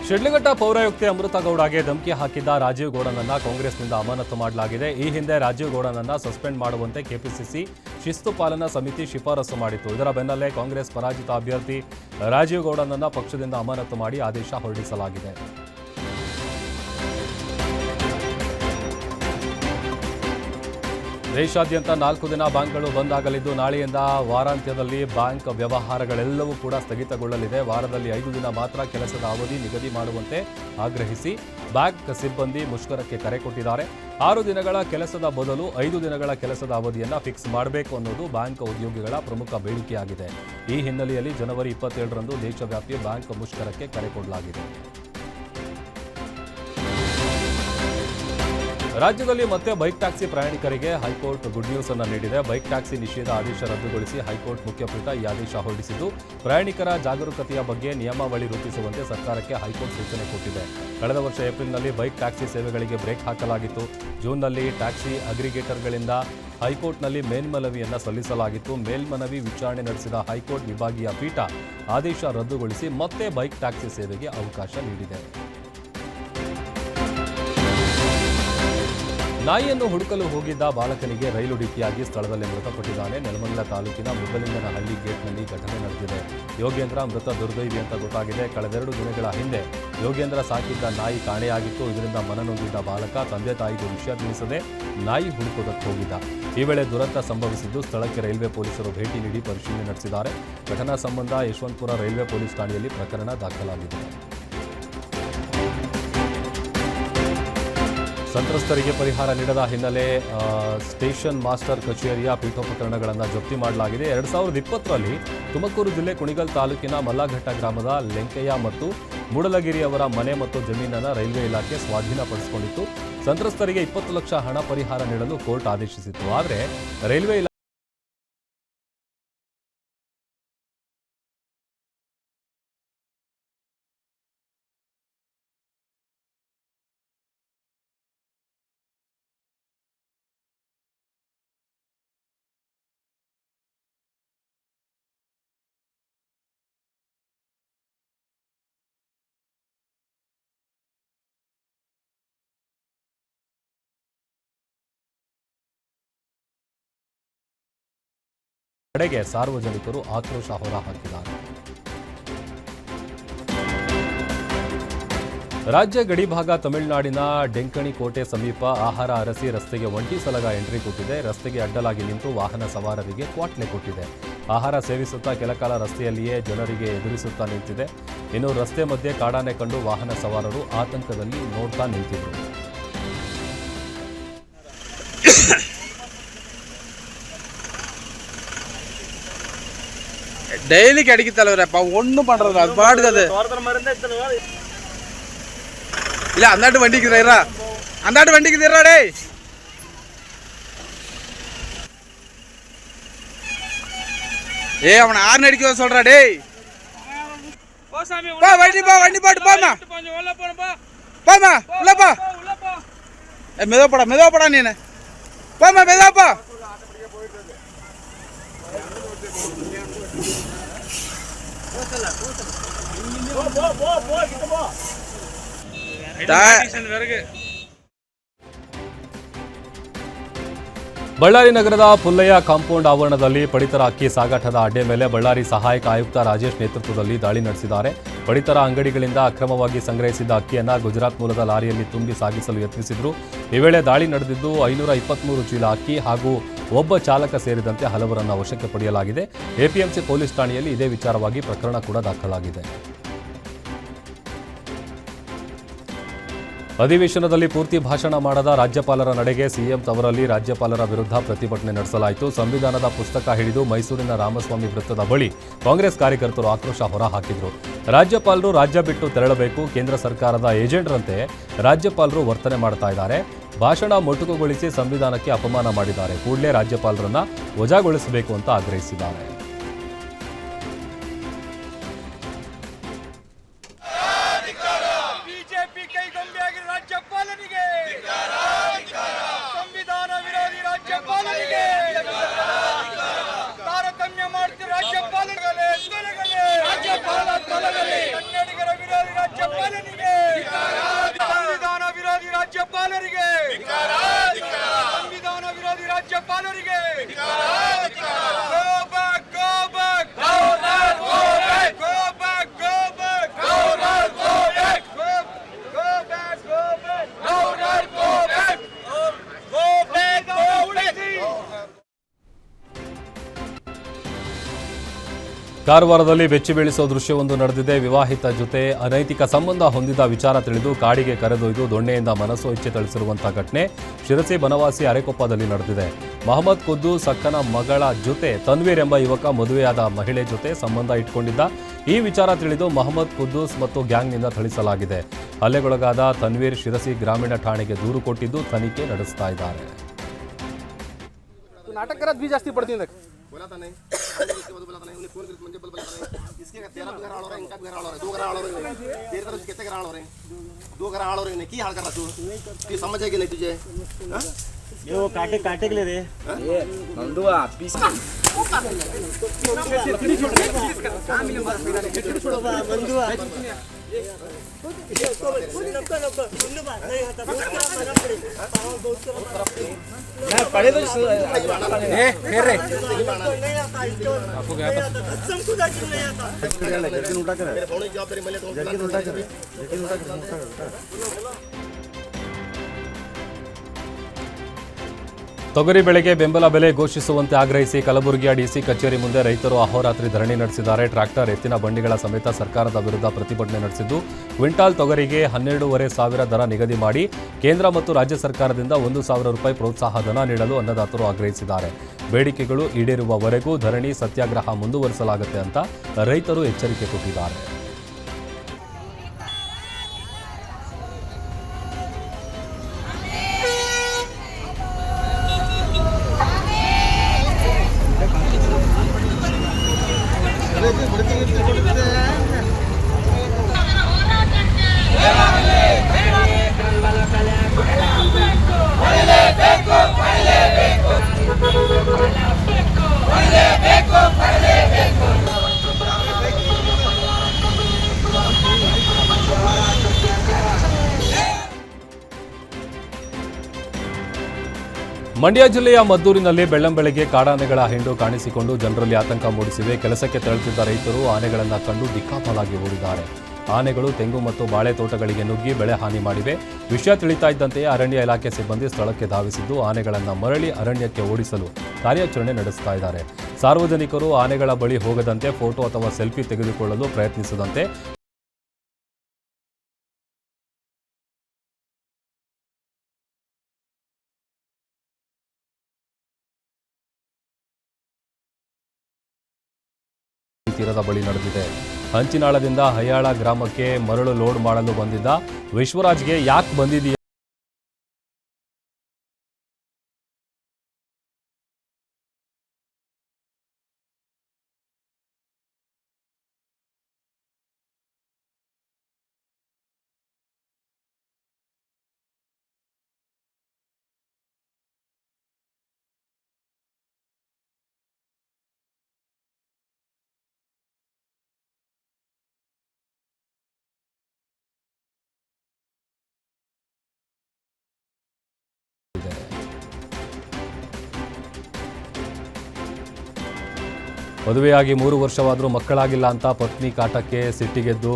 ಶಿಡ್ಲಘಟ್ಟ ಪೌರಾಯುಕ್ತೆ ಅಮೃತ ಗೌಡಗೆ ಧಮಕಿ ಹಾಕಿದ್ದ ರಾಜೀವ್ ಗೌಡನನ್ನ ಕಾಂಗ್ರೆಸ್ನಿಂದ ಅಮಾನತು ಮಾಡಲಾಗಿದೆ. ಈ ಹಿಂದೆ ರಾಜೀವ್ ಗೌಡನನ್ನ ಸಸ್ಪೆಂಡ್ ಮಾಡುವಂತೆ ಕೆಪಿಸಿಸಿ ಶಿಸ್ತು ಪಾಲನಾ ಸಮಿತಿ ಶಿಫಾರಸು ಮಾಡಿತ್ತು. ಇದರ ಬೆನ್ನಲ್ಲೇ ಕಾಂಗ್ರೆಸ್ ಪರಾಜಿತ ಅಭ್ಯರ್ಥಿ ರಾಜೀವ್ ಗೌಡನನ್ನ ಪಕ್ಷದಿಂದ ಅಮಾನತು ಮಾಡಿ ಆದೇಶ ಹೊರಡಿಸಲಾಗಿದೆ. ದೇಶಾದ್ಯಂತ 4 ದಿನ ಬ್ಯಾಂಕ್ಗಳು ಬಂದ್ ಆಗಲಿದ್ದು, ನಾಳೆಯಿಂದ ವಾರಾಂತ್ಯದಲ್ಲಿ ಬ್ಯಾಂಕ್ ವ್ಯವಹಾರಗಳೆಲ್ಲವೂ ಕೂಡ ಸ್ಥಗಿತಗೊಳ್ಳಲಿದೆ. ವಾರದಲ್ಲಿ 5 ದಿನ ಮಾತ್ರ ಕೆಲಸದ ಅವಧಿ ನಿಗದಿ ಮಾಡುವಂತೆ ಆಗ್ರಹಿಸಿ ಬ್ಯಾಂಕ್ ಸಿಬ್ಬಂದಿ ಮುಷ್ಕರಕ್ಕೆ ಕರೆ ಕೊಟ್ಟಿದ್ದಾರೆ. 6 ದಿನಗಳ ಕೆಲಸದ ಬದಲು 5 ದಿನಗಳ ಕೆಲಸದ ಅವಧಿಯನ್ನು ಫಿಕ್ಸ್ ಮಾಡಬೇಕು ಅನ್ನೋದು ಬ್ಯಾಂಕ್ ಉದ್ಯೋಗಿಗಳ ಪ್ರಮುಖ ಬೇಡಿಕೆಯಾಗಿದೆ. ಈ ಹಿನ್ನೆಲೆಯಲ್ಲಿ ಜನವರಿ 27ರಂದು ದೇಶವ್ಯಾಪಿ ಬ್ಯಾಂಕ್ ಮುಷ್ಕರಕ್ಕೆ ಕರೆ ಕೊಡಲಾಗಿದೆ. ರಾಜ್ಯದಲ್ಲಿ ಮತ್ತೆ ಬೈಕ್ ಟ್ಯಾಕ್ಸಿ ಪ್ರಯಾಣಿಕರಿಗೆ ಹೈಕೋರ್ಟ್ ಗುಡ್ ನ್ಯೂಸ್ ಅನ್ನು ನೀಡಿದೆ. ಬೈಕ್ ಟ್ಯಾಕ್ಸಿ ನಿಷೇಧ ಆದೇಶ ರದ್ದುಗೊಳಿಸಿ ಹೈಕೋರ್ಟ್ ಮುಖ್ಯಪೀಠ ಈ ಆದೇಶ ಹೊರಡಿಸಿದ್ದು, ಪ್ರಯಾಣಿಕರ ಜಾಗರೂಕತೆಯ ಬಗ್ಗೆ ನಿಯಮಾವಳಿ ರೂಪಿಸುವಂತೆ ಸರ್ಕಾರಕ್ಕೆ ಹೈಕೋರ್ಟ್ ಸೂಚನೆ ಕೊಟ್ಟಿದೆ. ಕಳೆದ ವರ್ಷ ಏಪ್ರಿಲ್ನಲ್ಲಿ ಬೈಕ್ ಟ್ಯಾಕ್ಸಿ ಸೇವೆಗಳಿಗೆ ಬ್ರೇಕ್ ಹಾಕಲಾಗಿತ್ತು. ಜೂನ್ನಲ್ಲಿ ಟ್ಯಾಕ್ಸಿ ಅಗ್ರಿಗೇಟರ್ಗಳಿಂದ ಹೈಕೋರ್ಟ್ನಲ್ಲಿ ಮೇಲ್ಮನವಿಯನ್ನು ಸಲ್ಲಿಸಲಾಗಿತ್ತು. ಮೇಲ್ಮನವಿ ವಿಚಾರಣೆ ನಡೆಸಿದ ಹೈಕೋರ್ಟ್ ವಿಭಾಗೀಯ ಪೀಠ ಆದೇಶ ರದ್ದುಗೊಳಿಸಿ ಮತ್ತೆ ಬೈಕ್ ಟ್ಯಾಕ್ಸಿ ಸೇವೆಗೆ ಅವಕಾಶ ನೀಡಿದೆ. ನಾಯಿಯನ್ನು ಹುಡುಕಲು ಹೋಗಿದ್ದ ಬಾಲಕನಿಗೆ ರೈಲು ಡಿಕ್ಕಿಯಾಗಿ ಸ್ಥಳದಲ್ಲಿ ಮೃತಪಟ್ಟಿದ್ದಾನೆ. ನೆಲಮಂಗಲ ತಾಲೂಕಿನ ಮುದ್ದಲಿಂಗನಹಳ್ಳಿ ಗೇಟ್ನಲ್ಲಿ ಘಟನೆ ನಡೆದಿದೆ. ಯೋಗೇಂದ್ರ ಮೃತ ದುರ್ದೈವಿ ಅಂತ ಗೊತ್ತಾಗಿದೆ. ಕಳೆದೆರಡು ದಿನಗಳ ಹಿಂದೆ ಯೋಗೇಂದ್ರ ಸಾಕಿದ್ದ ನಾಯಿ ಕಾಣೆಯಾಗಿತ್ತು. ಇದರಿಂದ ಮನನೊಂದಿದ್ದ ಬಾಲಕ ತಂದೆ ತಾಯಿಗೆ ವಿಷಯ ತಿಳಿಸದೆ ನಾಯಿ ಹುಡುಕೋದಕ್ಕೆ ಹೋಗಿದ್ದ. ಈ ವೇಳೆ ದುರಂತ ಸಂಭವಿಸಿದ್ದು, ಸ್ಥಳಕ್ಕೆ ರೈಲ್ವೆ ಪೊಲೀಸರು ಭೇಟಿ ನೀಡಿ ಪರಿಶೀಲನೆ ನಡೆಸಿದ್ದಾರೆ. ಘಟನಾ ಸಂಬಂಧ ಯಶವಂತಪುರ ರೈಲ್ವೆ ಪೊಲೀಸ್ ಠಾಣೆಯಲ್ಲಿ ಪ್ರಕರಣ ದಾಖಲಾಗಿದೆ. ಸಂತ್ರಸ್ತರಿಗೆ ಪರಿಹಾರ ನೀಡದ ಹಿನ್ನೆಲೆ ಸ್ಟೇಷನ್ ಮಾಸ್ಟರ್ ಕಚೇರಿಯ ಪೀಠೋಪಕರಣಗಳನ್ನು ಜಪ್ತಿ ಮಾಡಲಾಗಿದೆ. 2020ರಲ್ಲಿ ತುಮಕೂರು ಜಿಲ್ಲೆ ಕುಣಿಗಲ್ ತಾಲೂಕಿನ ಮಲ್ಲಘಟ್ಟ ಗ್ರಾಮದ ಲೆಂಕಯ್ಯ ಮತ್ತು ಮೂಡಲಗಿರಿಯವರ ಮನೆ ಮತ್ತು ಜಮೀನನ್ನು ರೈಲ್ವೆ ಇಲಾಖೆ ಸ್ವಾಧೀನಪಡಿಸಿಕೊಂಡಿತ್ತು. ಸಂತ್ರಸ್ತರಿಗೆ 20 ಲಕ್ಷ ಹಣ ಪರಿಹಾರ ನೀಡಲು ಕೋರ್ಟ್ ಆದೇಶಿಸಿತ್ತು. ಆದರೆ ರೈಲ್ವೆ ಕಡೆಗೆ ಸಾರ್ವಜನಿಕರು ಆಕ್ರೋಶ ಹೊರಹಾಕಿದ್ದಾರೆ. ರಾಜ್ಯ ಗಡಿಭಾಗ ತಮಿಳುನಾಡಿನ ಡೆಂಕಣಿ ಕೋಟೆ ಸಮೀಪ ಆಹಾರ ಅರಸಿ ರಸ್ತೆಗೆ ಒಂಟಿ ಸಲಗ ಎಂಟ್ರಿ ಕೊಟ್ಟಿದೆ. ರಸ್ತೆಗೆ ಅಡ್ಡಲಾಗಿ ನಿಂತು ವಾಹನ ಸವಾರರಿಗೆ ಕ್ವಾಟ್ಲೆ ಕೊಟ್ಟಿದೆ. ಆಹಾರ ಸೇವಿಸುತ್ತಾ ಕೆಲಕಾಲ ರಸ್ತೆಯಲ್ಲಿಯೇ ಜನರಿಗೆ ಎದುರಿಸುತ್ತಾ ನಿಂತಿದೆ. ಇನ್ನು ರಸ್ತೆ ಮಧ್ಯೆ ಕಾಡಾನೆ ಕಂಡು ವಾಹನ ಸವಾರರು ಆತಂಕದಲ್ಲಿ ನೋಡ್ತಾ ನಿಂತಿದ್ರು. டெய்லி கிடைக்க தலைவரப்பா ஒன்றும் பண்றது அது பாடுது. இல்ல அந்தாட்டு வண்டிக்கு தர்றா, அந்தாட்டு வண்டிக்கு தர்றா. டேய் ஏய், அவனை ஆர்ன் அடிக்க சொல்றா. டேய் பா, வண்டி பா, வண்டி பாட்டு போமா போமா உள்ள போ. மெதுவா போடா நீ. போமா மெதுவா போ. ಬಳ್ಳಾರಿ ನಗರದ ಪುಲ್ಲಯ್ಯ ಕಾಂಪೌಂಡ್ ಆವರಣದಲ್ಲಿ ಪಡಿತರ ಅಕ್ಕಿ ಸಾಗಾಟದ ಅಡ್ಡೆ ಮೇಲೆ ಬಳ್ಳಾರಿ ಸಹಾಯಕ ಆಯುಕ್ತ ರಾಜೇಶ್ ನೇತೃತ್ವದಲ್ಲಿ ದಾಳಿ ನಡೆಸಿದ್ದಾರೆ. ಪಡಿತರ ಅಂಗಡಿಗಳಿಂದ ಅಕ್ರಮವಾಗಿ ಸಂಗ್ರಹಿಸಿದ್ದ ಅಕ್ಕಿಯನ್ನು ಗುಜರಾತ್ ಮೂಲದ ಲಾರಿಯಲ್ಲಿ ತುಂಬಿ ಸಾಗಿಸಲು ಯತ್ನಿಸಿದ್ರು. ಈ ವೇಳೆ ದಾಳಿ ನಡೆದಿದ್ದು 523 ಚೀಲ ಅಕ್ಕಿ ಹಾಗೂ ಒಬ್ಬ ಚಾಲಕ ಸೇರಿದಂತೆ ಹಲವರನ್ನು ವಶಕ್ಕೆ ಪಡೆಯಲಾಗಿದೆ. ಎಪಿಎಂಸಿ ಪೊಲೀಸ್ ಠಾಣೆಯಲ್ಲಿ ಇದೇ ವಿಚಾರವಾಗಿ ಪ್ರಕರಣ ಕೂಡ ದಾಖಲಾಗಿದೆ. ಅಧಿವೇಶನದಲ್ಲಿ ಪೂರ್ತಿ ಭಾಷಣ ಮಾಡದ ರಾಜ್ಯಪಾಲರ ನಡೆಗೆ ಸಿಎಂ ತವರಲ್ಲಿ ರಾಜ್ಯಪಾಲರ ವಿರುದ್ಧ ಪ್ರತಿಭಟನೆ ನಡೆಸಲಾಯಿತು. ಸಂವಿಧಾನದ ಪುಸ್ತಕ ಹಿಡಿದು ಮೈಸೂರಿನ ರಾಮಸ್ವಾಮಿ ವೃತ್ತದ ಬಳಿ ಕಾಂಗ್ರೆಸ್ ಕಾರ್ಯಕರ್ತರು ಆಕ್ರೋಶ ಹೊರಹಾಕಿದರು. ರಾಜ್ಯಪಾಲರು ರಾಜ್ಯ ಬಿಟ್ಟು ತೆರಳಬೇಕು, ಕೇಂದ್ರ ಸರ್ಕಾರದ ಏಜೆಂಟ್ರಂತೆ ರಾಜ್ಯಪಾಲರು ವರ್ತನೆ ಮಾಡ್ತಾ ಇದ್ದಾರೆ, ಭಾಷಣ ಮೊಟಕುಗೊಳಿಸಿ ಸಂವಿಧಾನಕ್ಕೆ ಅಪಮಾನ ಮಾಡಿದ್ದಾರೆ, ಕೂಡಲೇ ರಾಜ್ಯಪಾಲರನ್ನ ವಜಾಗೊಳಿಸಬೇಕು ಅಂತ ಆಗ್ರಹಿಸಿದ್ದಾರೆ. ಕನ್ನಡಿಗರ ವಿರೋಧಿ ರಾಜ್ಯಪಾಲನಿಗೆ ಕಾರವಾರದಲ್ಲಿ ಬೆಚ್ಚಿ ಬೀಳಿಸೋ ದೃಶ್ಯವೊಂದು ನಡೆದಿದೆ. ವಿವಾಹಿತ ಜೊತೆ ಅನೈತಿಕ ಸಂಬಂಧ ಹೊಂದಿದ ವಿಚಾರ ತಿಳಿದು ಕಾಡಿಗೆ ಕರೆದೊಯ್ದು ದೊಣ್ಣೆಯಿಂದ ಮನಸ್ಸು ಇಚ್ಛೆ ಥಳಿಸಿರುವಂತಹ ಘಟನೆ ಶಿರಸಿ ಬನವಾಸಿ ಅರೆಕೊಪ್ಪದಲ್ಲಿ ನಡೆದಿದೆ. ಮಹಮ್ಮದ್ ಕುದ್ದೂಸ್ ಅಕ್ಕನ ಮಗಳ ಜೊತೆ ತನ್ವೀರ್ ಎಂಬ ಯುವಕ ಮದುವೆಯಾದ ಮಹಿಳೆ ಜೊತೆ ಸಂಬಂಧ ಇಟ್ಕೊಂಡಿದ್ದ. ಈ ವಿಚಾರ ತಿಳಿದು ಮಹಮ್ಮದ್ ಕುದ್ದೂಸ್ ಮತ್ತು ಗ್ಯಾಂಗ್ನಿಂದ ಥಳಿಸಲಾಗಿದೆ. ಹಲ್ಲೆಗೊಳಗಾದ ತನ್ವೀರ್ ಶಿರಸಿ ಗ್ರಾಮೀಣ ಠಾಣೆಗೆ ದೂರು ಕೊಟ್ಟಿದ್ದು ತನಿಖೆ ನಡೆಸ್ತಾ ಇದ್ದಾರೆ. नाटक करत भी जास्ती पड़ती है बोला था नहीं इसके बाद बोला था नहीं उन्हें फोन करके मुझे बोला था नहीं इसके का तेरा घर हाल हो रहा है इनका घर हाल हो रहा है दो घर हाल हो रहे हैं तेरे तरफ कितने घर हाल हो रहे हैं दो घर हाल हो रहे हैं की हाल कर रहा तू ये समझ है कि नहीं तुझे हां ये वो काटे के ले रे ये नंदुआ पीस छोड़ो बंधुआ पढ़े तो फिर रे आपको क्या था जर्किन उठा कर मेरे फोन की जवाबदारी मिले तो जर्किन उठा कर ತೊಗರಿ ಬೆಳೆಗೆ ಬೆಂಬಲ ಬೆಲೆ ಘೋಷಿಸುವಂತೆ ಆಗ್ರಹಿಸಿ ಕಲಬುರಗಿಯ ಡಿಸಿ ಕಚೇರಿ ಮುಂದೆ ರೈತರು ಅಹೋರಾತ್ರಿ ಧರಣಿ ನಡೆಸಿದ್ದಾರೆ. ಟ್ರ್ಯಾಕ್ಟರ್, ಎತ್ತಿನ ಬಂಡಿಗಳ ಸಮೇತ ಸರ್ಕಾರದ ವಿರುದ್ಧ ಪ್ರತಿಭಟನೆ ನಡೆಸಿದ್ದು, ಕ್ವಿಂಟಾಲ್ ತೊಗರಿಗೆ 12,500 ದರ ನಿಗದಿ ಮಾಡಿ ಕೇಂದ್ರ ಮತ್ತು ರಾಜ್ಯ ಸರ್ಕಾರದಿಂದ 1,000 ರೂಪಾಯಿ ಪ್ರೋತ್ಸಾಹ ಧನ ನೀಡಲು ಅನ್ನದಾತರು ಆಗ್ರಹಿಸಿದ್ದಾರೆ. ಬೇಡಿಕೆಗಳು ಈಡೇರುವವರೆಗೂ ಧರಣಿ ಸತ್ಯಾಗ್ರಹ ಮುಂದುವರಿಸಲಾಗುತ್ತೆ ಅಂತ ರೈತರು ಎಚ್ಚರಿಕೆ ಕೊಟ್ಟಿದ್ದಾರೆ. ಮಂಡ್ಯ ಜಿಲ್ಲೆಯ ಮದ್ದೂರಿನಲ್ಲಿ ಬೆಳ್ಳಂಬೆಳಗ್ಗೆ ಕಾಡಾನೆಗಳ ಹಿಂಡು ಕಾಣಿಸಿಕೊಂಡು ಜನರಲ್ಲಿ ಆತಂಕ ಮೂಡಿಸಿವೆ. ಕೆಲಸಕ್ಕೆ ತೆರಳುತ್ತಿದ್ದ ರೈತರು ಆನೆಗಳನ್ನು ಕಂಡು ದಿಕ್ಕಾಪಾಲಾಗಿ ಓಡಿದ್ದಾರೆ. ಆನೆಗಳು ತೆಂಗು ಮತ್ತು ಬಾಳೆ ತೋಟಗಳಿಗೆ ನುಗ್ಗಿ ಬೆಳೆ ಹಾನಿ ಮಾಡಿವೆ. ವಿಷಯ ತಿಳಿತಾ ಇದ್ದಂತೆಯೇ ಅರಣ್ಯ ಇಲಾಖೆ ಸಿಬ್ಬಂದಿ ಸ್ಥಳಕ್ಕೆ ಧಾವಿಸಿದ್ದು ಆನೆಗಳನ್ನು ಮರಳಿ ಅರಣ್ಯಕ್ಕೆ ಓಡಿಸಲು ಕಾರ್ಯಾಚರಣೆ ನಡೆಸ್ತಾ ಇದ್ದಾರೆ. ಸಾರ್ವಜನಿಕರು ಆನೆಗಳ ಬಳಿ ಹೋಗದಂತೆ ಫೋಟೋ ಅಥವಾ ಸೆಲ್ಫಿ ತೆಗೆದುಕೊಳ್ಳಲು ಪ್ರಯತ್ನಿಸದಂತೆ ತೀರದ ಬಳಿ ನಡೆದಿದೆ. ಹಂಚಿನಾಳದಿಂದ ಹಯ್ಯಾಳ ಗ್ರಾಮಕ್ಕೆ ಮರಳು ಲೋಡ್ ಮಾಡಲು ಬಂದಿದ್ದ ವಿಶ್ವರಾಜ್ಗೆ ಯಾಕೆ ಬಂದಿದೆಯಾ ಮದುವೆಯಾಗಿ 3 ವರ್ಷವಾದರೂ ಮಕ್ಕಳಾಗಿಲ್ಲ ಅಂತ ಪತ್ನಿ ಕಾಟಕ್ಕೆ ಸಿಟ್ಟಿಗೆದ್ದು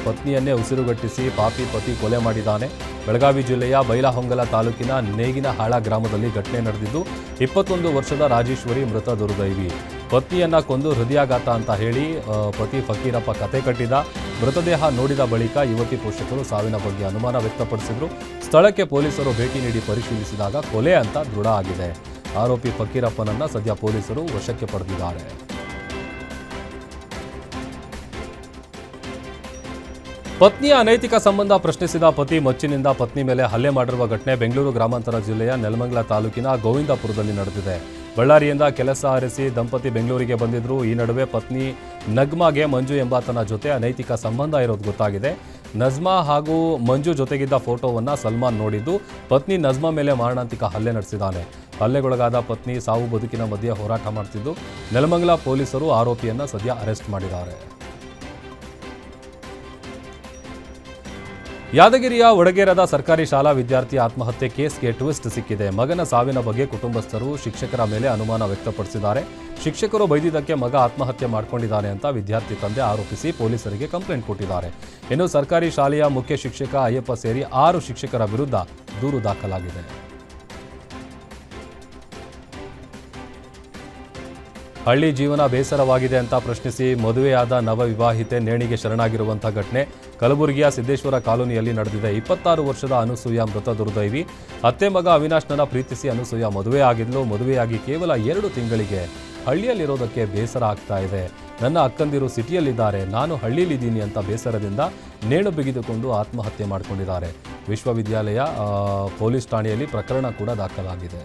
ಪತ್ನಿಯನ್ನೇ ಉಸಿರುಗಟ್ಟಿಸಿ ಪಾಪಿ ಪತಿ ಕೊಲೆ ಮಾಡಿದ್ದಾನೆ. ಬೆಳಗಾವಿ ಜಿಲ್ಲೆಯ ಬೈಲಹೊಂಗಲ ತಾಲೂಕಿನ ನೇಗಿನಹಾಳ ಗ್ರಾಮದಲ್ಲಿ ಘಟನೆ ನಡೆದಿದ್ದು 21 ವರ್ಷದ ರಾಜೇಶ್ವರಿ ಮೃತ ದುರ್ದೈವಿ. ಪತ್ನಿಯನ್ನ ಕೊಂದು ಹೃದಯಾಘಾತ ಅಂತ ಹೇಳಿ ಪತಿ ಫಕೀರಪ್ಪ ಕತೆ ಕಟ್ಟಿದ. ಮೃತದೇಹ ನೋಡಿದ ಬಳಿಕ ಯುವತಿ ಪೋಷಕರು ಸಾವಿನ ಬಗ್ಗೆ ಅನುಮಾನ ವ್ಯಕ್ತಪಡಿಸಿದ್ರು. ಸ್ಥಳಕ್ಕೆ ಪೊಲೀಸರು ಭೇಟಿ ನೀಡಿ ಪರಿಶೀಲಿಸಿದಾಗ ಕೊಲೆ ಅಂತ ದೃಢ ಆಗಿದೆ. ಆರೋಪಿ ಫಕೀರಪ್ಪನನ್ನ ಸದ್ಯ ಪೊಲೀಸರು ವಶಕ್ಕೆ ಪಡೆದಿದ್ದಾರೆ. ಪತ್ನಿಯ ಅನೈತಿಕ ಸಂಬಂಧ ಪ್ರಶ್ನಿಸಿದ ಪತಿ ಮಚ್ಚಿನಿಂದ ಪತ್ನಿ ಮೇಲೆ ಹಲ್ಲೆ ಮಾಡಿರುವ ಘಟನೆ ಬೆಂಗಳೂರು ಗ್ರಾಮಾಂತರ ಜಿಲ್ಲೆಯ ನೆಲಮಂಗಲ ತಾಲೂಕಿನ ಗೋವಿಂದಪುರದಲ್ಲಿ ನಡೆದಿದೆ. ಬಳ್ಳಾರಿಯಿಂದ ಕೆಲಸ ಅರಸಿ ದಂಪತಿ ಬೆಂಗಳೂರಿಗೆ ಬಂದಿದ್ರು. ಈ ನಡುವೆ ಪತ್ನಿ ನಗ್ಮಾಗೆ ಮಂಜು ಎಂಬಾತನ ಜೊತೆ ಅನೈತಿಕ ಸಂಬಂಧ ಇರೋದು ಗೊತ್ತಾಗಿದೆ. ನಜ್ಮಾ ಹಾಗೂ ಮಂಜು ಜೊತೆಗಿದ್ದ ಫೋಟೋವನ್ನು ಸಲ್ಮಾನ್ ನೋಡಿದ್ದು ಪತ್ನಿ ನಜ್ಮಾ ಮೇಲೆ ಮಾರಣಾಂತಿಕ ಹಲ್ಲೆ ನಡೆಸಿದ್ದಾನೆ. ಹಲ್ಲೆಗೊಳಗಾದ ಪತ್ನಿ ಸಾವು ಬದುಕಿನ ಮಧ್ಯೆ ಹೋರಾಟ ಮಾಡ್ತಿದ್ದು ನೆಲಮಂಗಲ ಪೊಲೀಸರು ಆರೋಪಿಯನ್ನ ಸದ್ಯ ಅರೆಸ್ಟ್ ಮಾಡಿದ್ದಾರೆ. ಯಾದಗಿರಿಯ ವಡಗೇರದ ಸರ್ಕಾರಿ ಶಾಲಾ ವಿದ್ಯಾರ್ಥಿ ಆತ್ಮಹತ್ಯೆ ಕೇಸ್ಗೆ ಟ್ವಿಸ್ಟ್ ಸಿಕ್ಕಿದೆ. ಮಗನ ಸಾವಿನ ಬಗ್ಗೆ ಕುಟುಂಬಸ್ಥರು ಶಿಕ್ಷಕರ ಮೇಲೆ ಅನುಮಾನ ವ್ಯಕ್ತಪಡಿಸಿದ್ದಾರೆ. ಶಿಕ್ಷಕರು ಬೈದಿದ್ದಕ್ಕೆ ಮಗ ಆತ್ಮಹತ್ಯೆ ಮಾಡಿಕೊಂಡಿದ್ದಾನೆ ಅಂತ ವಿದ್ಯಾರ್ಥಿ ತಂದೆ ಆರೋಪಿಸಿ ಪೊಲೀಸರಿಗೆ ಕಂಪ್ಲೇಂಟ್ ಕೊಟ್ಟಿದ್ದಾರೆ. ಇನ್ನು ಸರ್ಕಾರಿ ಶಾಲೆಯ ಮುಖ್ಯ ಶಿಕ್ಷಕ ಅಯ್ಯಪ್ಪ ಸೇರಿ 6 ಶಿಕ್ಷಕರ ವಿರುದ್ಧ ದೂರು ದಾಖಲಾಗಿದೆ. ಹಳ್ಳಿ ಜೀವನ ಬೇಸರವಾಗಿದೆ ಅಂತ ಪ್ರಶ್ನಿಸಿ ಮದುವೆಯಾದ ನವವಿವಾಹಿತೆ ನೇಣಿಗೆ ಶರಣಾಗಿರುವಂಥ ಘಟನೆ ಕಲಬುರಗಿಯ ಸಿದ್ದೇಶ್ವರ ಕಾಲೋನಿಯಲ್ಲಿ ನಡೆದಿದೆ. 26 ವರ್ಷದ ಅನುಸೂಯ ಮೃತ ದುರ್ದೈವಿ. ಅತ್ತೆ ಮಗ ಅವಿನಾಶ್ನನ್ನ ಪ್ರೀತಿಸಿ ಅನುಸೂಯ ಮದುವೆಯಾಗಿದ್ಲು. ಮದುವೆಯಾಗಿ ಕೇವಲ 2 ತಿಂಗಳಿಗೆ ಹಳ್ಳಿಯಲ್ಲಿರೋದಕ್ಕೆ ಬೇಸರ ಆಗ್ತಾ ಇದೆ. ನನ್ನ ಅಕ್ಕಂದಿರು ಸಿಟಿಯಲ್ಲಿದ್ದಾರೆ, ನಾನು ಹಳ್ಳಿಯಲ್ಲಿದ್ದೀನಿ ಅಂತ ಬೇಸರದಿಂದ ನೇಣು ಬಿಗಿದುಕೊಂಡು ಆತ್ಮಹತ್ಯೆ ಮಾಡಿಕೊಂಡಿದ್ದಾರೆ. ವಿಶ್ವವಿದ್ಯಾಲಯ ಪೊಲೀಸ್ ಠಾಣೆಯಲ್ಲಿ ಪ್ರಕರಣ ಕೂಡ ದಾಖಲಾಗಿದೆ.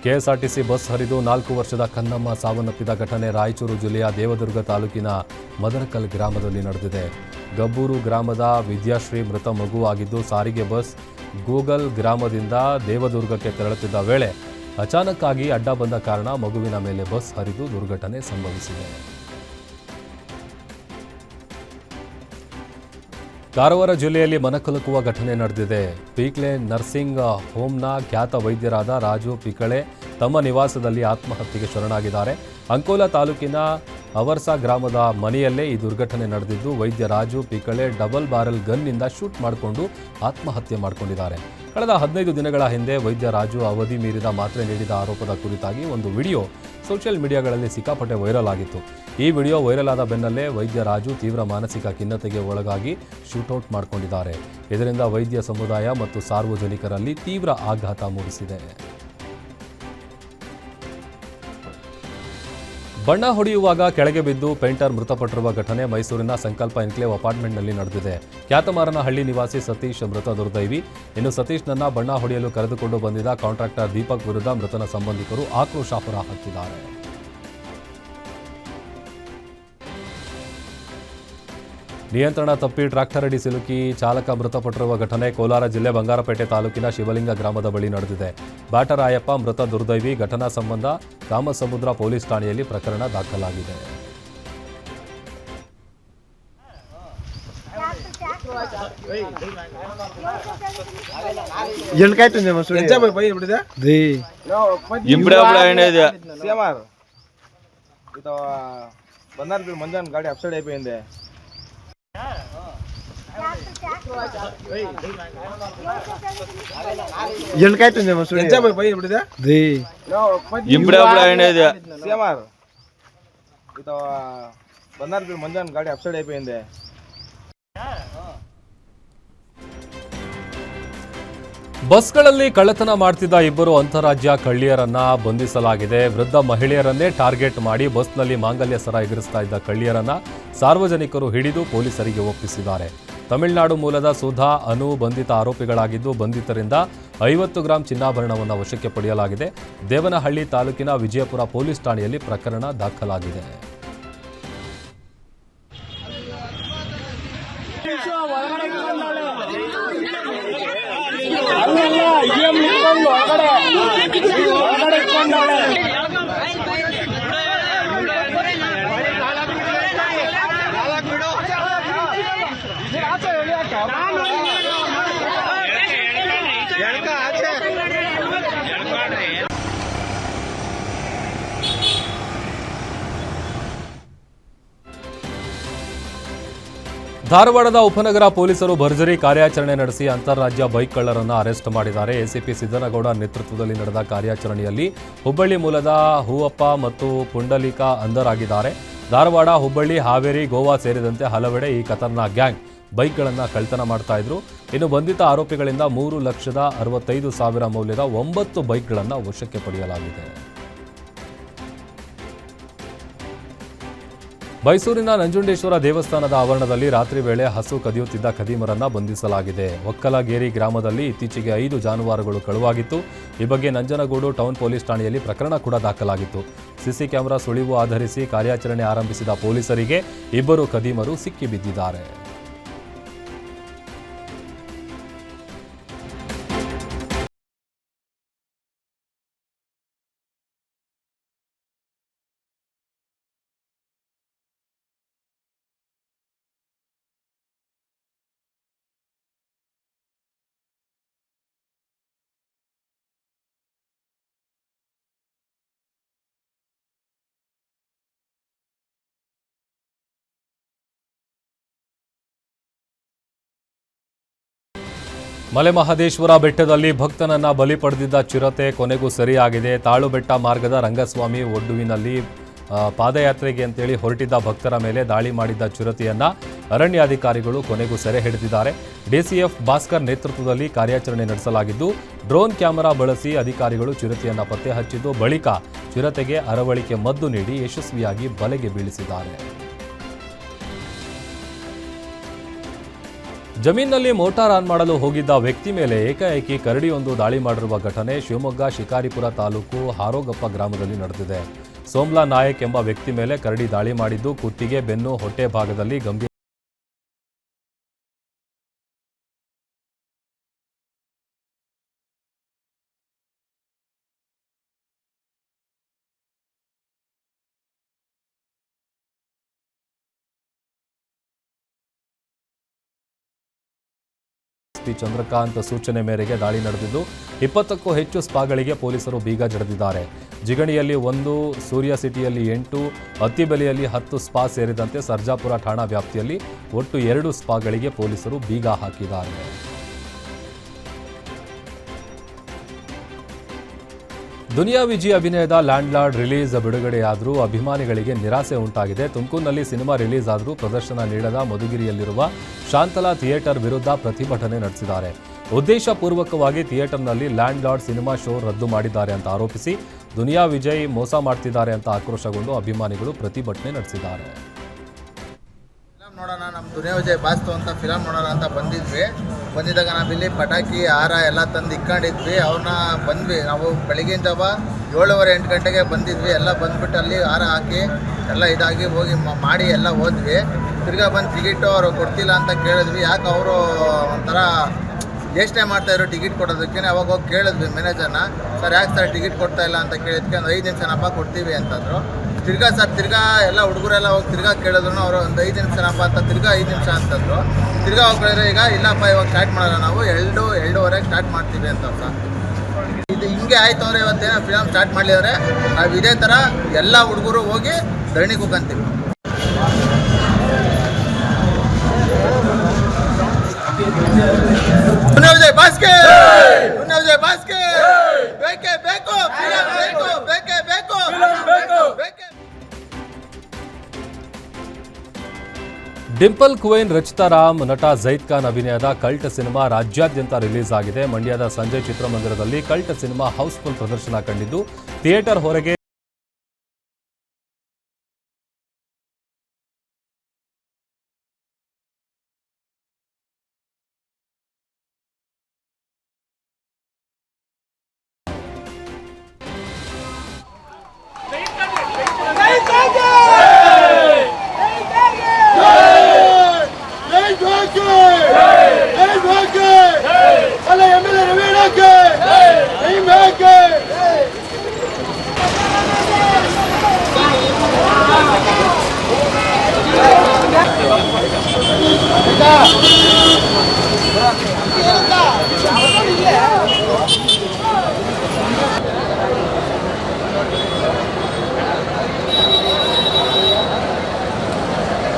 ಕೆಎಸ್ಆರ್ಟಿಸಿ ಬಸ್ ಹರಿದು 4 ವರ್ಷದ ಕನ್ನಮ್ಮ ಸಾವನ್ನಪ್ಪಿದ ಘಟನೆ ರಾಯಚೂರು ಜಿಲ್ಲೆಯ ದೇವದುರ್ಗ ತಾಲೂಕಿನ ಮದರಕಲ್ ಗ್ರಾಮದಲ್ಲಿ ನಡೆದಿದೆ. ಗಬ್ಬೂರು ಗ್ರಾಮದ ವಿದ್ಯಾಶ್ರೀ ಮೃತ ಮಗು ಆಗಿದ್ದು, ಸಾರಿಗೆ ಬಸ್ ಗೂಗಲ್ ಗ್ರಾಮದಿಂದ ದೇವದುರ್ಗಕ್ಕೆ ತೆರಳುತ್ತಿದ್ದ ವೇಳೆ ಅಚಾನಕ್ಕಾಗಿ ಅಡ್ಡ ಬಂದ ಕಾರಣ ಮಗುವಿನ ಮೇಲೆ ಬಸ್ ಹರಿದು ದುರ್ಘಟನೆ ಸಂಭವಿಸಿದೆ. ಕಾರವಾರ ಜಿಲ್ಲೆಯಲ್ಲಿ ಮನಕಲಕುವ ಘಟನೆ ನಡೆದಿದೆ. ಪೀಕ್ಲೆ ನರ್ಸಿಂಗ್ ಹೋಮ್ನ ಖ್ಯಾತ ವೈದ್ಯರಾದ ರಾಜು ಪಿಕಳೆ ತಮ್ಮ ನಿವಾಸದಲ್ಲಿ ಆತ್ಮಹತ್ಯೆಗೆ ಶರಣಾಗಿದ್ದಾರೆ. ಅಂಕೋಲಾ ತಾಲೂಕಿನ ಅವರ್ಸಾ ಗ್ರಾಮದ ಮನೆಯಲ್ಲೇ ಈ ದುರ್ಘಟನೆ ನಡೆದಿದ್ದು, ವೈದ್ಯ ರಾಜು ಪಿಕಳೆ ಡಬಲ್ ಬ್ಯಾರಲ್ ಗನ್ನಿಂದ ಶೂಟ್ ಮಾಡಿಕೊಂಡು ಆತ್ಮಹತ್ಯೆ ಮಾಡಿಕೊಂಡಿದ್ದಾರೆ. ಕಳೆದ 15 ದಿನಗಳ ಹಿಂದೆ ವೈದ್ಯ ರಾಜು ಅವಧಿ ಮೀರಿದ ಮಾತ್ರೆ ನೀಡಿದ ಆರೋಪದ ಕುರಿತಾಗಿ ಒಂದು ವಿಡಿಯೋ ಸೋಷಿಯಲ್ ಮೀಡಿಯಾಗಳಲ್ಲಿ ಸಿಕ್ಕಾಪಟ್ಟೆ ವೈರಲ್ ಆಗಿತ್ತು. ಈ ವಿಡಿಯೋ ವೈರಲ್ ಆದ ಬೆನ್ನಲ್ಲೇ ವೈದ್ಯ ರಾಜು ತೀವ್ರ ಮಾನಸಿಕ ಖಿನ್ನತೆಗೆ ಒಳಗಾಗಿ ಶೂಟೌಟ್ ಮಾಡಿಕೊಂಡಿದ್ದಾರೆ. ಇದರಿಂದ ವೈದ್ಯ ಸಮುದಾಯ ಮತ್ತು ಸಾರ್ವಜನಿಕರಲ್ಲಿ ತೀವ್ರ ಆಘಾತ ಮೂಡಿಸಿದೆ. ಬಣ್ಣ ಹೊಡೆಯುವಾಗ ಕೆಳಗೆ ಬಿದ್ದು ಪೇಂಟರ್ ಮೃತಪಟ್ಟಿರುವ ಘಟನೆ ಮೈಸೂರಿನ ಸಂಕಲ್ಪ ಎನ್ಕ್ಲೇವ್ ಅಪಾರ್ಟ್ಮೆಂಟ್ನಲ್ಲಿ ನಡೆದಿದೆ. ಖ್ಯಾತಮಾರನಹಳ್ಳಿ ನಿವಾಸಿ ಸತೀಶ್ ಮೃತ ದುರ್ದೈವಿ. ಇನ್ನು ಸತೀಶ್ನನ್ನ ಬಣ್ಣ ಹೊಡೆಯಲು ಕರೆದುಕೊಂಡು ಬಂದಿದ್ದ ಕಾಂಟ್ರಾಕ್ಟರ್ ದೀಪಕ್ ವಿರುದ್ಧ ಮೃತನ ಸಂಬಂಧಿಕರು ಆಕ್ರೋಶ ಹೊರಹಾಕಿದ್ದಾರೆ. ನಿಯಂತ್ರಣ ತಪ್ಪಿ ಟ್ರ್ಯಾಕ್ಟರ್ ಅಡಿ ಸಿಲುಕಿ ಚಾಲಕ ಮೃತಪಟ್ಟಿರುವ ಘಟನೆ ಕೋಲಾರ ಜಿಲ್ಲೆ ಬಂಗಾರಪೇಟೆ ತಾಲೂಕಿನ ಶಿವಲಿಂಗ ಗ್ರಾಮದ ಬಳಿ ನಡೆದಿದೆ. ಬ್ಯಾಟರಾಯಪ್ಪ ಮೃತ ದುರ್ದೈವಿ. ಘಟನಾ ಸಂಬಂಧ ಕಾಮಸಮುದ್ರ ಪೊಲೀಸ್ ಠಾಣೆಯಲ್ಲಿ ಪ್ರಕರಣ ದಾಖಲಾಗಿದೆ. మంజాన్ గాడి అప్సైడ్ అయిపోయింది. మంజాన్ గాడి అప్సైడ్ అయిపోయింది. ಬಸ್ಗಳಲ್ಲಿ ಕಳ್ಳತನ ಮಾಡ್ತಿದ್ದ 2 ಅಂತಾರಾಜ್ಯ ಕಳ್ಳಿಯರನ್ನ ಬಂಧಿಸಲಾಗಿದೆ. ವೃದ್ಧ ಮಹಿಳೆಯರನ್ನೇ ಟಾರ್ಗೆಟ್ ಮಾಡಿ ಬಸ್ನಲ್ಲಿ ಮಾಂಗಲ್ಯ ಸರ ಎಗರಿಸ್ತಾ ಇದ್ದ ಕಳ್ಳಿಯರನ್ನ ಸಾರ್ವಜನಿಕರು ಹಿಡಿದು ಪೊಲೀಸರಿಗೆ ಒಪ್ಪಿಸಿದ್ದಾರೆ. ತಮಿಳುನಾಡು ಮೂಲದ ಸುಧಾ, ಅನು ಬಂಧಿತ ಆರೋಪಿಗಳಾಗಿದ್ದು, ಬಂಧಿತರಿಂದ 50 ಗ್ರಾಂ ಚಿನ್ನಾಭರಣವನ್ನು ವಶಕ್ಕೆ ಪಡೆಯಲಾಗಿದೆ. ದೇವನಹಳ್ಳಿ ತಾಲೂಕಿನ ವಿಜಯಪುರ ಪೊಲೀಸ್ ಠಾಣೆಯಲ್ಲಿ ಪ್ರಕರಣ ದಾಖಲಾಗಿದೆ. ಧಾರವಾಡದ ಉಪನಗರ ಪೊಲೀಸರು ಭರ್ಜರಿ ಕಾರ್ಯಾಚರಣೆ ನಡೆಸಿ ಅಂತಾರಾಜ್ಯ ಬೈಕ್ ಕಳ್ಳರನ್ನು ಅರೆಸ್ಟ್ ಮಾಡಿದ್ದಾರೆ. ಎಸಿಪಿ ಸಿದ್ದನಗೌಡ ನೇತೃತ್ವದಲ್ಲಿ ನಡೆದ ಕಾರ್ಯಾಚರಣೆಯಲ್ಲಿ ಹುಬ್ಬಳ್ಳಿ ಮೂಲದ ಹೂವಪ್ಪ ಮತ್ತು ಪುಂಡಲೀಕ ಅಂಧರಾಗಿದ್ದಾರೆ. ಧಾರವಾಡ, ಹುಬ್ಬಳ್ಳಿ, ಹಾವೇರಿ, ಗೋವಾ ಸೇರಿದಂತೆ ಹಲವೆಡೆ ಈ ಖತರ್ನಾಕ್ ಗ್ಯಾಂಗ್ ಬೈಕ್ಗಳನ್ನು ಕಳ್ತನ ಮಾಡ್ತಾ ಇದ್ರು. ಇನ್ನು ಬಂಧಿತ ಆರೋಪಿಗಳಿಂದ 3,65,000 ಮೌಲ್ಯದ 9 ಬೈಕ್ಗಳನ್ನು ವಶಕ್ಕೆ ಪಡೆಯಲಾಗಿದೆ. ಮೈಸೂರಿನ ನಂಜುಂಡೇಶ್ವರ ದೇವಸ್ಥಾನದ ಆವರಣದಲ್ಲಿ ರಾತ್ರಿ ವೇಳೆ ಹಸು ಕದಿಯುತ್ತಿದ್ದ ಖದೀಮರನ್ನ ಬಂಧಿಸಲಾಗಿದೆ. ಒಕ್ಕಲಗೇರಿ ಗ್ರಾಮದಲ್ಲಿ ಇತ್ತೀಚೆಗೆ 5 ಜಾನುವಾರುಗಳು ಕಳುವಾಗಿತ್ತು. ಈ ಬಗ್ಗೆ ನಂಜನಗೂಡು ಟೌನ್ ಪೊಲೀಸ್ ಠಾಣೆಯಲ್ಲಿ ಪ್ರಕರಣ ಕೂಡ ದಾಖಲಾಗಿತ್ತು. ಸಿಸಿ ಕ್ಯಾಮೆರಾ ಸುಳಿವು ಆಧರಿಸಿ ಕಾರ್ಯಾಚರಣೆ ಆರಂಭಿಸಿದ ಪೊಲೀಸರಿಗೆ 2 ಖದೀಮರು ಸಿಕ್ಕಿಬಿದ್ದಿದ್ದಾರೆ. ಮಲೆಮಹದೇಶ್ವರ ಬೆಟ್ಟದಲ್ಲಿ ಭಕ್ತನನ್ನ ಬಲಿ ಪಡೆದಿದ್ದ ಚಿರತೆ ಕೊನೆಗೂ ಸರಿಯಾಗಿದೆ. ತಾಳುಬೆಟ್ಟ ಮಾರ್ಗದ ರಂಗಸ್ವಾಮಿ ಒಡ್ಡುವಿನಲ್ಲಿ ಪಾದಯಾತ್ರೆಗೆ ಅಂತೇಳಿ ಹೊರಟಿದ್ದ ಭಕ್ತರ ಮೇಲೆ ದಾಳಿ ಮಾಡಿದ್ದ ಚಿರತೆಯನ್ನ ಅರಣ್ಯಾಧಿಕಾರಿಗಳು ಕೊನೆಗೂ ಸೆರೆ ಹಿಡಿದಿದ್ದಾರೆ. ಡಿಸಿಎಫ್ ಭಾಸ್ಕರ್ ನೇತೃತ್ವದಲ್ಲಿ ಕಾರ್ಯಾಚರಣೆ ನಡೆಸಲಾಗಿದ್ದು ಡ್ರೋನ್ ಕ್ಯಾಮೆರಾ ಬಳಸಿ ಅಧಿಕಾರಿಗಳು ಚಿರತೆಯನ್ನ ಪತ್ತೆ ಹಚ್ಚಿದ್ದು ಬಳಿಕ ಚಿರತೆಗೆ ಅರವಳಿಕೆ ಮದ್ದು ನೀಡಿ ಯಶಸ್ವಿಯಾಗಿ ಬಲೆಗೆ ಬೀಳಿಸಿದ್ದಾರೆ. ಜಮೀನಿನಲ್ಲಿ ಮೋಟಾರ್ ಆನ್ ಮಾಡಲು ಹೋಗಿದ್ದ ವ್ಯಕ್ತಿ ಮೇಲೆ ಏಕಾಏಕಿ ಕರಡಿಯೊಂದು ದಾಳಿ ಮಾಡಿರುವ ಘಟನೆ ಶಿವಮೊಗ್ಗ ಶಿಕಾರಿಪುರ ತಾಲೂಕು ಹಾರೋಗಪ್ಪ ಗ್ರಾಮದಲ್ಲಿ ನಡೆದಿದೆ. ಸೋಮ್ಲಾ ನಾಯಕ್ ಎಂಬ ವ್ಯಕ್ತಿ ಮೇಲೆ ಕರಡಿ ದಾಳಿ ಮಾಡಿದ್ದು ಕುತ್ತಿಗೆ, ಬೆನ್ನು, ಹೊಟ್ಟೆ ಭಾಗದಲ್ಲಿ ಗಂಭೀರ ಚಂದ್ರಕಾಂತ್ ಸೂಚನೆ ಮೇರೆಗೆ ದಾಳಿ ನಡೆದಿದ್ದು 20ಕ್ಕೂ ಹೆಚ್ಚು ಸ್ಪಾಗಳಿಗೆ ಪೊಲೀಸರು ಬೀಗ ಜಡಿದಿದ್ದಾರೆ. ಜಿಗಣಿಯಲ್ಲಿ 1, ಸೂರ್ಯ ಸಿಟಿಯಲ್ಲಿ 8, ಅತ್ತಿಬೆಲೆಯಲ್ಲಿ 10 ಸ್ಪಾ ಸೇರಿದಂತೆ ಸರ್ಜಾಪುರ ಠಾಣಾ ವ್ಯಾಪ್ತಿಯಲ್ಲಿ ಒಟ್ಟು 2 ಸ್ಪಾಗಳಿಗೆ ಪೊಲೀಸರು ಬೀಗ ಹಾಕಿದ್ದಾರೆ. ದುನಿಯಾ ವಿಜಿ ಅಭಿನಯದ ಲ್ಯಾಂಡ್ ಲಾರ್ಡ್ ರಿಲೀಸ್ ಬಿಡುಗಡೆಯಾದರೂ ಅಭಿಮಾನಿಗಳಿಗೆ ನಿರಾಸೆ ಉಂಟಾಗಿದೆ. ತುಮಕೂರಿನಲ್ಲಿ ಸಿನಿಮಾ ರಿಲೀಸ್ ಆದರೂ ಪ್ರದರ್ಶನ ನೀಡದ ಮಧುಗಿರಿಯಲ್ಲಿರುವ ಶಾಂತಲಾ ಥಿಯೇಟರ್ ವಿರುದ್ಧ ಪ್ರತಿಭಟನೆ ನಡೆಸಿದ್ದಾರೆ. ಉದ್ದೇಶಪೂರ್ವಕವಾಗಿ ಥಿಯೇಟರ್ನಲ್ಲಿ ಲ್ಯಾಂಡ್ ಲಾರ್ಡ್ ಸಿನಿಮಾ ಶೋ ರದ್ದು ಮಾಡಿದ್ದಾರೆ ಅಂತ ಆರೋಪಿಸಿ ದುನಿಯಾ ವಿಜಯ್ ಮೋಸ ಮಾಡ್ತಿದ್ದಾರೆ ಅಂತ ಆಕ್ರೋಶಗೊಂಡು ಅಭಿಮಾನಿಗಳು ಪ್ರತಿಭಟನೆ ನಡೆಸಿದ್ದಾರೆ. ನೋಡೋಣ, ನಮ್ಮ ದುನಿಯಾ ವಿಜಯ್ ಬಾಸ್ತು ಅಂತ ಫಿಲಮ್ ನೋಡೋಣ ಅಂತ ಬಂದಿದ್ದಾಗ ನಾವಿಲ್ಲಿ ಪಟಾಕಿ ಹಾರ ಎಲ್ಲ ತಂದು ಇಕ್ಕೊಂಡಿದ್ವಿ. ಅವ್ರನ್ನ ಬಂದ್ವಿ, ನಾವು ಬೆಳಗಿನ ಜಾವ 7:30-8 ಗಂಟೆಗೆ ಬಂದಿದ್ವಿ. ಎಲ್ಲ ಬಂದ್ಬಿಟ್ಟು ಅಲ್ಲಿ ಹಾರ ಹಾಕಿ ಎಲ್ಲ ಇದಾಗಿ ಹೋಗಿ ಮಾಡಿ ಎಲ್ಲ ಹೋದ್ವಿ. ತಿರ್ಗಾ ಬಂದು ಟಿಕೆಟು ಅವರು ಕೊಡ್ತಿಲ್ಲ ಅಂತ ಕೇಳಿದ್ವಿ. ಯಾಕೆ ಅವರು ಒಂಥರ ಯೋಚನೆ ಮಾಡ್ತಾಯಿದ್ರು ಟಿಕೆಟ್ ಕೊಡೋದಕ್ಕೆ. ಅವಾಗ ಹೋಗಿ ಕೇಳಿದ್ವಿ ಮ್ಯಾನೇಜರ್ನ, ಸರ್ ಯಾಕೆ ಸರ್ ಟಿಕೆಟ್ ಕೊಡ್ತಾ ಇಲ್ಲ ಅಂತ ಕೇಳಿದ್ಕೆ ಒಂದು 5 ನಿಮಿಷನಪ್ಪ ಕೊಡ್ತೀವಿ ಅಂತಂದರು. ತಿರ್ಗಾ ಎಲ್ಲ ಹುಡುಗರೆಲ್ಲ ಹೋಗಿ ತಿರ್ಗಾ ಕೇಳಿದ್ರು. ಅವರು ಒಂದು 5 ನಿಮಿಷನಪ್ಪ ಅಂತ ತಿರ್ಗಾ 5 ನಿಮಿಷ ಅಂತಂದರು. ತಿರ್ಗಾ ಹೋಗಿ ಕೇಳಿದ್ರೆ ಈಗ ಇಲ್ಲಪ್ಪ ಇವಾಗ ಸ್ಟಾರ್ಟ್ ಮಾಡೋಣ, ನಾವು 2:30ಗೆ ಸ್ಟಾರ್ಟ್ ಮಾಡ್ತೀವಿ ಅಂತ ಸರ್. ಇದು ಹಿಂಗೆ ಆಯಿತು ಅಂದರೆ ಇವತ್ತೇನೋ ಫಿಲಮ್ ಸ್ಟಾರ್ಟ್ ಮಾಡಲಿದ್ರೆ ನಾವು ಇದೇ ಥರ ಎಲ್ಲ ಹುಡುಗರು ಹೋಗಿ ಧರಣಿ ಕೂತ್ಕೊಂತೀವಿ. ದುನಿಯಾ ವಿಜಯ್ ಬಾಸ್ಕೆ, ದುನಿಯಾ ವಿಜಯ್ ಬಾಸ್ಕೆ, ಬೇಕೇ ಬೇಕು, ಫಿಲಂ ಬೇಕು, ಬೇಕೇ ಬೇಕು, ಬೇಕೇ. ಡಿಂಪಲ್ ಕ್ವೀನ್ ರಚಿತಾ ರಾಮ್, ನಟ ಜೈದ್ ಖಾನ್ ಅಭಿನಯದ ಕಲ್ಟ್ ಸಿನಿಮಾ ರಾಜ್ಯಾದ್ಯಂತ ರಿಲೀಸ್ ಆಗಿದೆ. ಮಂಡ್ಯದ ಸಂಜಯ್ ಚಿತ್ರಮಂದಿರದಲ್ಲಿ ಕಲ್ಟ್ ಸಿನಿಮಾ ಹೌಸ್ಫುಲ್ ಪ್ರದರ್ಶನ ಕಂಡಿದ್ದು ಥಿಯೇಟರ್ ಹೊರಗೆ